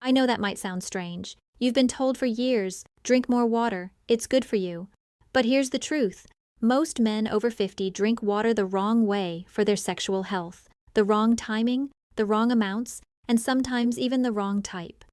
I know that might sound strange. You've been told for years, drink more water, it's good for you. But here's the truth. Most men over 50 drink water the wrong way for their sexual health. The wrong timing, the wrong amounts, and sometimes even the wrong type.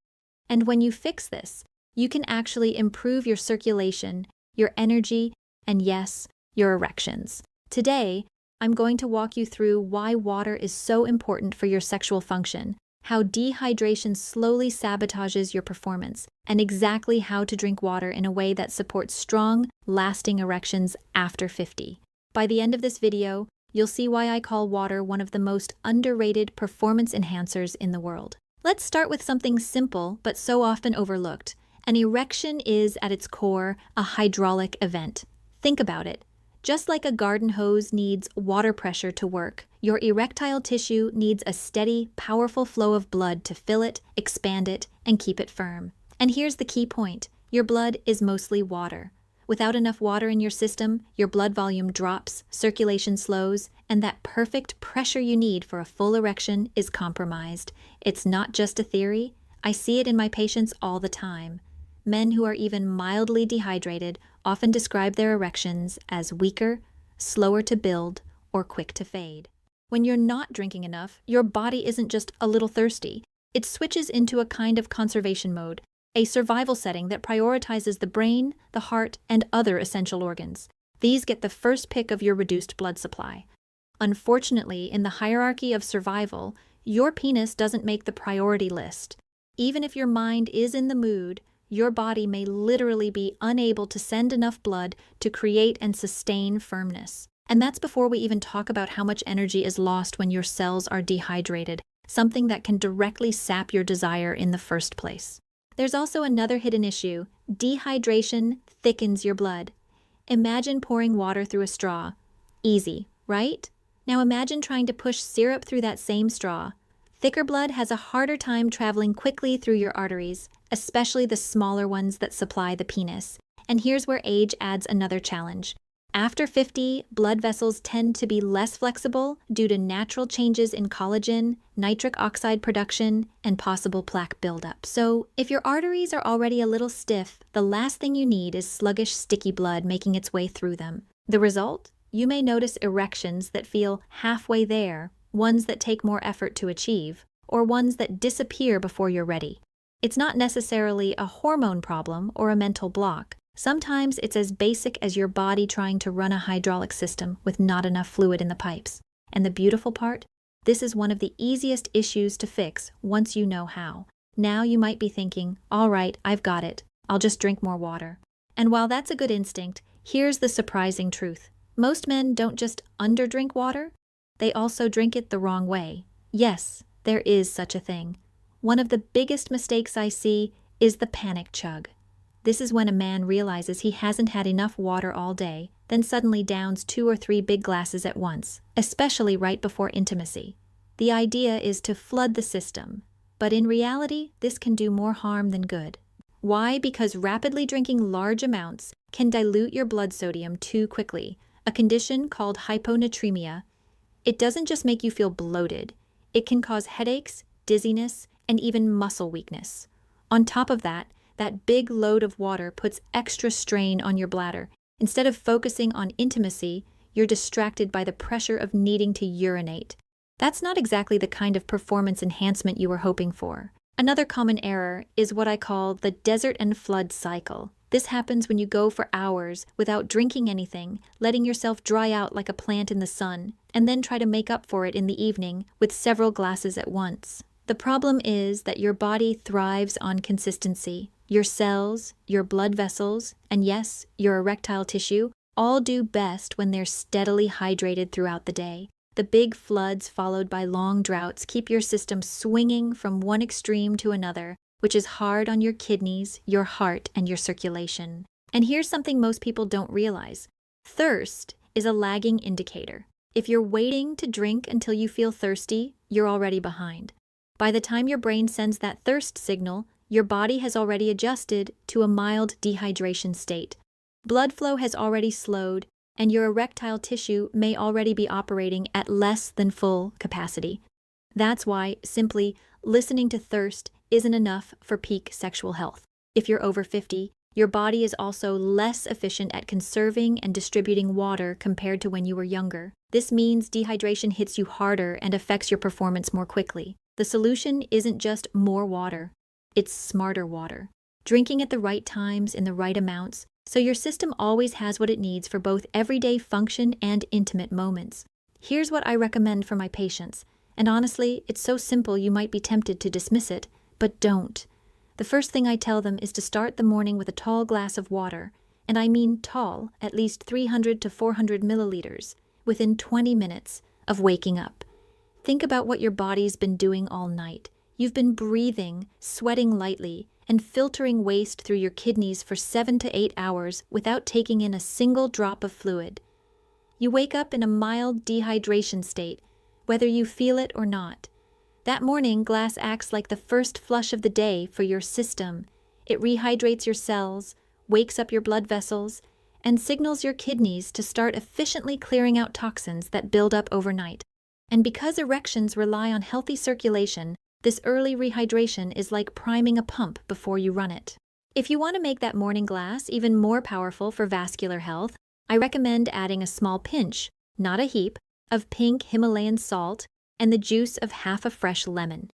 And when you fix this, you can actually improve your circulation, your energy, and yes, your erections. Today, I'm going to walk you through why water is so important for your sexual function, how dehydration slowly sabotages your performance, and exactly how to drink water in a way that supports strong, lasting erections after 50. By the end of this video, you'll see why I call water one of the most underrated performance enhancers in the world. Let's start with something simple but so often overlooked. An erection is, at its core, a hydraulic event. Think about it. Just like a garden hose needs water pressure to work, your erectile tissue needs a steady, powerful flow of blood to fill it, expand it, and keep it firm. And here's the key point. Your blood is mostly water. Without enough water in your system, your blood volume drops, circulation slows, and that perfect pressure you need for a full erection is compromised. It's not just a theory. I see it in my patients all the time. Men who are even mildly dehydrated often describe their erections as weaker, slower to build, or quick to fade. When you're not drinking enough, your body isn't just a little thirsty. It switches into a kind of conservation mode, a survival setting that prioritizes the brain, the heart, and other essential organs. These get the first pick of your reduced blood supply. Unfortunately, in the hierarchy of survival, your penis doesn't make the priority list. Even if your mind is in the mood, your body may literally be unable to send enough blood to create and sustain firmness. And that's before we even talk about how much energy is lost when your cells are dehydrated, something that can directly sap your desire in the first place. There's also another hidden issue. Dehydration thickens your blood. Imagine pouring water through a straw. Easy, right? Now imagine trying to push syrup through that same straw. Thicker blood has a harder time traveling quickly through your arteries, especially the smaller ones that supply the penis. And here's where age adds another challenge. After 50, blood vessels tend to be less flexible due to natural changes in collagen, nitric oxide production, and possible plaque buildup. So, if your arteries are already a little stiff, the last thing you need is sluggish, sticky blood making its way through them. The result? You may notice erections that feel halfway there, ones that take more effort to achieve, or ones that disappear before you're ready. It's not necessarily a hormone problem or a mental block. Sometimes it's as basic as your body trying to run a hydraulic system with not enough fluid in the pipes. And the beautiful part? This is one of the easiest issues to fix once you know how. Now you might be thinking, all right, I've got it. I'll just drink more water. And while that's a good instinct, here's the surprising truth. Most men don't just underdrink water, they also drink it the wrong way. Yes, there is such a thing. One of the biggest mistakes I see is the panic chug. This is when a man realizes he hasn't had enough water all day, then suddenly downs 2 or 3 big glasses at once, especially right before intimacy. The idea is to flood the system, but in reality, this can do more harm than good. Why? Because rapidly drinking large amounts can dilute your blood sodium too quickly, a condition called hyponatremia. It doesn't just make you feel bloated. It can cause headaches, dizziness, and even muscle weakness. On top of that big load of water puts extra strain on your bladder. Instead of focusing on intimacy, you're distracted by the pressure of needing to urinate. That's not exactly the kind of performance enhancement you were hoping for. Another common error is what I call the desert and flood cycle. This happens when you go for hours without drinking anything, letting yourself dry out like a plant in the sun, and then try to make up for it in the evening with several glasses at once. The problem is that your body thrives on consistency. Your cells, your blood vessels, and yes, your erectile tissue all do best when they're steadily hydrated throughout the day. The big floods followed by long droughts keep your system swinging from one extreme to another, which is hard on your kidneys, your heart, and your circulation. And here's something most people don't realize. Thirst is a lagging indicator. If you're waiting to drink until you feel thirsty, you're already behind. By the time your brain sends that thirst signal, your body has already adjusted to a mild dehydration state. Blood flow has already slowed, and your erectile tissue may already be operating at less than full capacity. That's why simply listening to thirst isn't enough for peak sexual health. If you're over 50, your body is also less efficient at conserving and distributing water compared to when you were younger. This means dehydration hits you harder and affects your performance more quickly. The solution isn't just more water, it's smarter water. Drinking at the right times in the right amounts, so your system always has what it needs for both everyday function and intimate moments. Here's what I recommend for my patients, and honestly, it's so simple you might be tempted to dismiss it, but don't. The first thing I tell them is to start the morning with a tall glass of water, and I mean tall, at least 300 to 400 milliliters, within 20 minutes of waking up. Think about what your body's been doing all night. You've been breathing, sweating lightly, and filtering waste through your kidneys for 7 to 8 hours without taking in a single drop of fluid. You wake up in a mild dehydration state, whether you feel it or not. That morning, glass acts like the first flush of the day for your system. It rehydrates your cells, wakes up your blood vessels, and signals your kidneys to start efficiently clearing out toxins that build up overnight. And because erections rely on healthy circulation, this early rehydration is like priming a pump before you run it. If you want to make that morning glass even more powerful for vascular health, I recommend adding a small pinch, not a heap, of pink Himalayan salt and the juice of half a fresh lemon.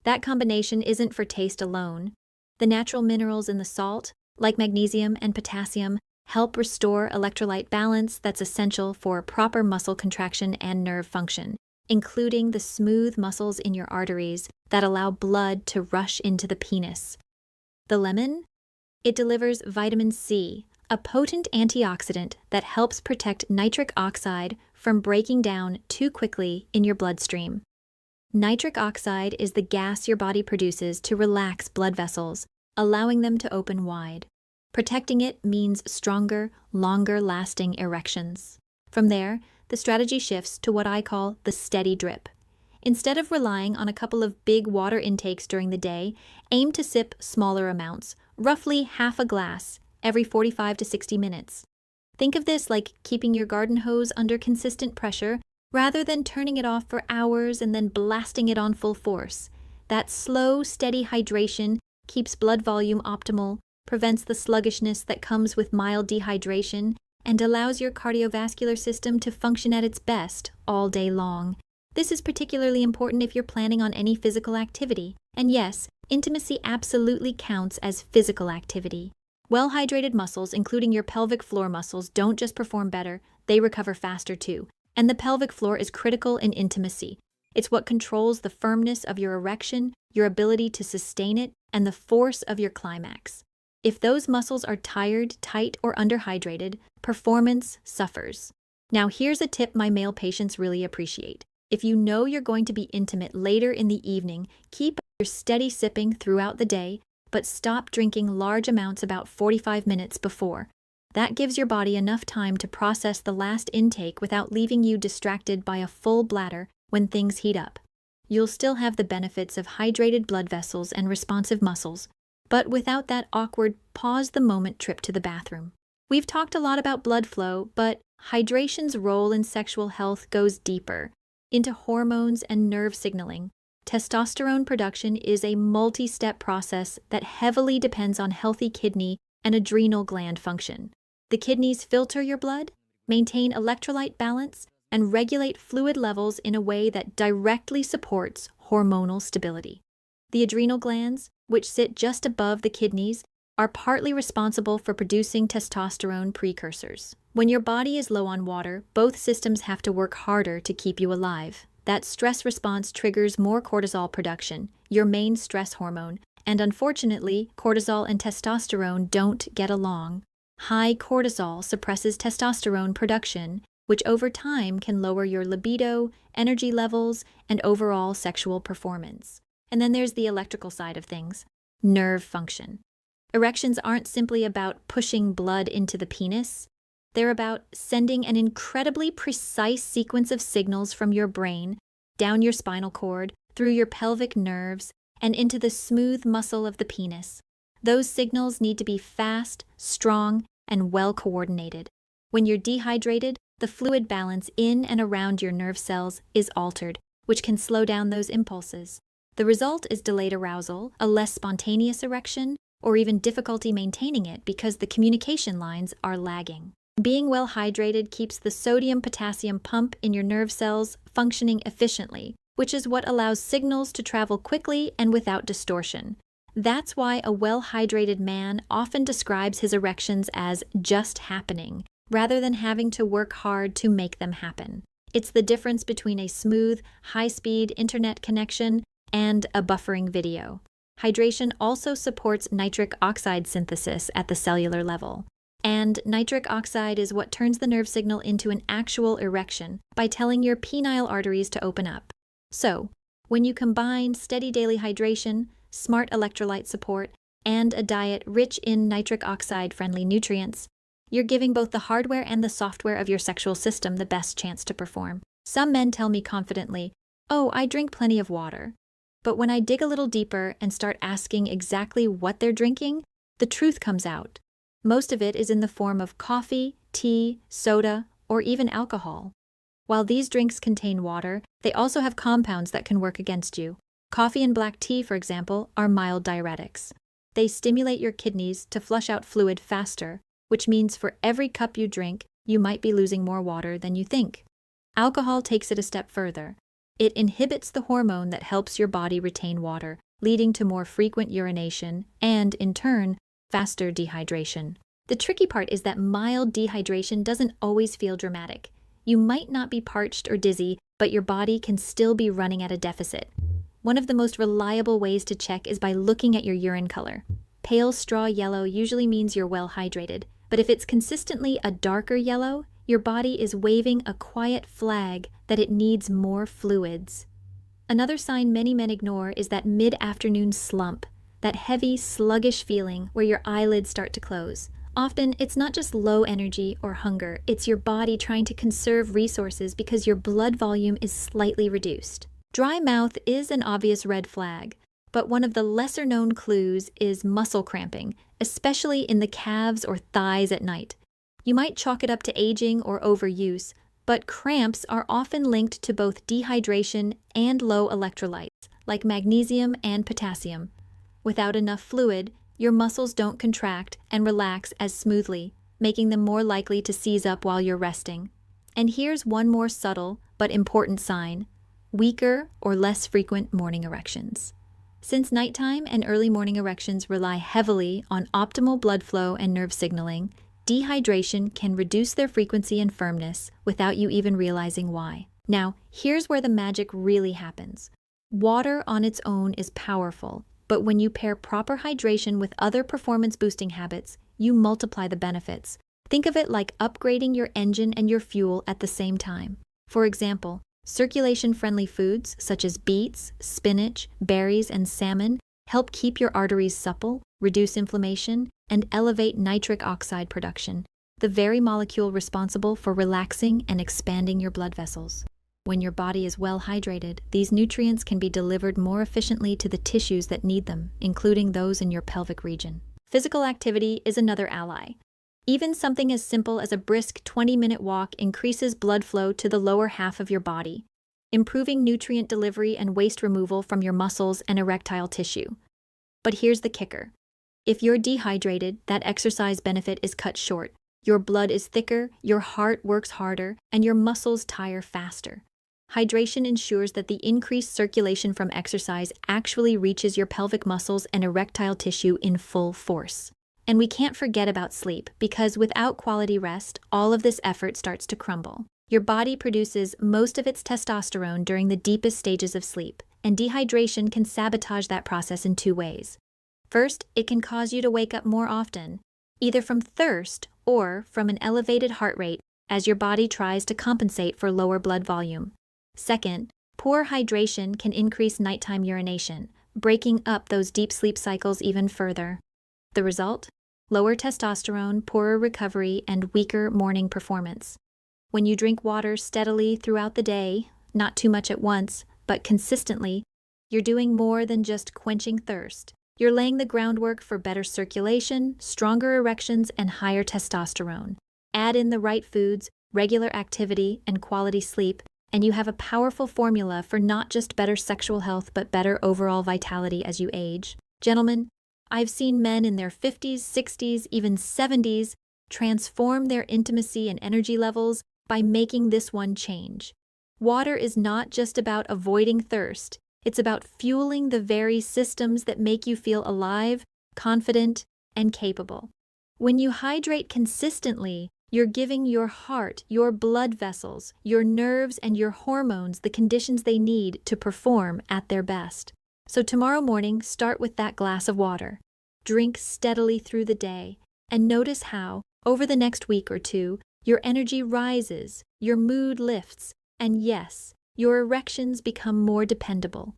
That combination isn't for taste alone. The natural minerals in the salt, like magnesium and potassium, help restore electrolyte balance that's essential for proper muscle contraction and nerve function, including the smooth muscles in your arteries that allow blood to rush into the penis. The lemon? It delivers vitamin C, a potent antioxidant that helps protect nitric oxide from breaking down too quickly in your bloodstream. Nitric oxide is the gas your body produces to relax blood vessels, allowing them to open wide. Protecting it means stronger, longer-lasting erections. From there, the strategy shifts to what I call the steady drip. Instead of relying on a couple of big water intakes during the day, aim to sip smaller amounts, roughly half a glass, every 45 to 60 minutes. Think of this like keeping your garden hose under consistent pressure rather than turning it off for hours and then blasting it on full force. That slow, steady hydration keeps blood volume optimal, prevents the sluggishness that comes with mild dehydration, and allows your cardiovascular system to function at its best all day long. This is particularly important if you're planning on any physical activity. And yes, intimacy absolutely counts as physical activity. Well-hydrated muscles, including your pelvic floor muscles, don't just perform better, they recover faster too. And the pelvic floor is critical in intimacy. It's what controls the firmness of your erection, your ability to sustain it, and the force of your climax. If those muscles are tired, tight, or underhydrated, performance suffers. Now here's a tip my male patients really appreciate. If you know you're going to be intimate later in the evening, keep your steady sipping throughout the day, but stop drinking large amounts about 45 minutes before. That gives your body enough time to process the last intake without leaving you distracted by a full bladder when things heat up. You'll still have the benefits of hydrated blood vessels and responsive muscles, but without that awkward pause-the-moment trip to the bathroom. We've talked a lot about blood flow, but hydration's role in sexual health goes deeper, into hormones and nerve signaling. Testosterone production is a multi-step process that heavily depends on healthy kidney and adrenal gland function. The kidneys filter your blood, maintain electrolyte balance, and regulate fluid levels in a way that directly supports hormonal stability. The adrenal glands, which sit just above the kidneys, are partly responsible for producing testosterone precursors. When your body is low on water, both systems have to work harder to keep you alive. That stress response triggers more cortisol production, your main stress hormone, and unfortunately, cortisol and testosterone don't get along. High cortisol suppresses testosterone production, which over time can lower your libido, energy levels, and overall sexual performance. And then there's the electrical side of things, nerve function. Erections aren't simply about pushing blood into the penis. They're about sending an incredibly precise sequence of signals from your brain, down your spinal cord, through your pelvic nerves, and into the smooth muscle of the penis. Those signals need to be fast, strong, and well coordinated. When you're dehydrated, the fluid balance in and around your nerve cells is altered, which can slow down those impulses. The result is delayed arousal, a less spontaneous erection, or even difficulty maintaining it because the communication lines are lagging. Being well hydrated keeps the sodium-potassium pump in your nerve cells functioning efficiently, which is what allows signals to travel quickly and without distortion. That's why a well-hydrated man often describes his erections as just happening, rather than having to work hard to make them happen. It's the difference between a smooth, high-speed internet connection and a buffering video. Hydration also supports nitric oxide synthesis at the cellular level. And nitric oxide is what turns the nerve signal into an actual erection by telling your penile arteries to open up. So, when you combine steady daily hydration, smart electrolyte support, and a diet rich in nitric oxide-friendly nutrients, you're giving both the hardware and the software of your sexual system the best chance to perform. Some men tell me confidently, "Oh, I drink plenty of water." But when I dig a little deeper and start asking exactly what they're drinking, the truth comes out. Most of it is in the form of coffee, tea, soda, or even alcohol. While these drinks contain water, they also have compounds that can work against you. Coffee and black tea, for example, are mild diuretics. They stimulate your kidneys to flush out fluid faster, which means for every cup you drink, you might be losing more water than you think. Alcohol takes it a step further. It inhibits the hormone that helps your body retain water, leading to more frequent urination and, in turn, faster dehydration. The tricky part is that mild dehydration doesn't always feel dramatic. You might not be parched or dizzy, but your body can still be running at a deficit. One of the most reliable ways to check is by looking at your urine color. Pale straw yellow usually means you're well hydrated, but if it's consistently a darker yellow, your body is waving a quiet flag that it needs more fluids. Another sign many men ignore is that mid-afternoon slump, that heavy, sluggish feeling where your eyelids start to close. Often, it's not just low energy or hunger, it's your body trying to conserve resources because your blood volume is slightly reduced. Dry mouth is an obvious red flag, but one of the lesser-known clues is muscle cramping, especially in the calves or thighs at night. You might chalk it up to aging or overuse, but cramps are often linked to both dehydration and low electrolytes, like magnesium and potassium. Without enough fluid, your muscles don't contract and relax as smoothly, making them more likely to seize up while you're resting. And here's one more subtle but important sign: weaker or less frequent morning erections. Since nighttime and early morning erections rely heavily on optimal blood flow and nerve signaling, dehydration can reduce their frequency and firmness without you even realizing why. Now, here's where the magic really happens. Water on its own is powerful, but when you pair proper hydration with other performance-boosting habits, you multiply the benefits. Think of it like upgrading your engine and your fuel at the same time. For example, circulation-friendly foods such as beets, spinach, berries, and salmon help keep your arteries supple, reduce inflammation, and elevate nitric oxide production, the very molecule responsible for relaxing and expanding your blood vessels. When your body is well hydrated, these nutrients can be delivered more efficiently to the tissues that need them, including those in your pelvic region. Physical activity is another ally. Even something as simple as a brisk 20-minute walk increases blood flow to the lower half of your body, improving nutrient delivery and waste removal from your muscles and erectile tissue. But here's the kicker. If you're dehydrated, that exercise benefit is cut short. Your blood is thicker, your heart works harder, and your muscles tire faster. Hydration ensures that the increased circulation from exercise actually reaches your pelvic muscles and erectile tissue in full force. And we can't forget about sleep, because without quality rest, all of this effort starts to crumble. Your body produces most of its testosterone during the deepest stages of sleep, and dehydration can sabotage that process in two ways. First, it can cause you to wake up more often, either from thirst or from an elevated heart rate as your body tries to compensate for lower blood volume. Second, poor hydration can increase nighttime urination, breaking up those deep sleep cycles even further. The result? Lower testosterone, poorer recovery, and weaker morning performance. When you drink water steadily throughout the day, not too much at once, but consistently, you're doing more than just quenching thirst. You're laying the groundwork for better circulation, stronger erections, and higher testosterone. Add in the right foods, regular activity, and quality sleep, and you have a powerful formula for not just better sexual health but better overall vitality as you age. Gentlemen, I've seen men in their 50s, 60s, even 70s transform their intimacy and energy levels by making this one change. Water is not just about avoiding thirst, it's about fueling the very systems that make you feel alive, confident, and capable. When you hydrate consistently, you're giving your heart, your blood vessels, your nerves, and your hormones the conditions they need to perform at their best. So tomorrow morning, start with that glass of water. Drink steadily through the day, and notice how, over the next week or two, your energy rises, your mood lifts, and yes, your erections become more dependable.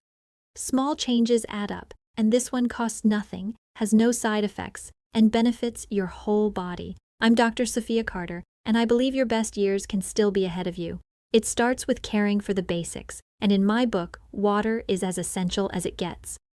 Small changes add up, and this one costs nothing, has no side effects, and benefits your whole body. I'm Dr. Sophia Carter, and I believe your best years can still be ahead of you. It starts with caring for the basics, and in my book, water is as essential as it gets.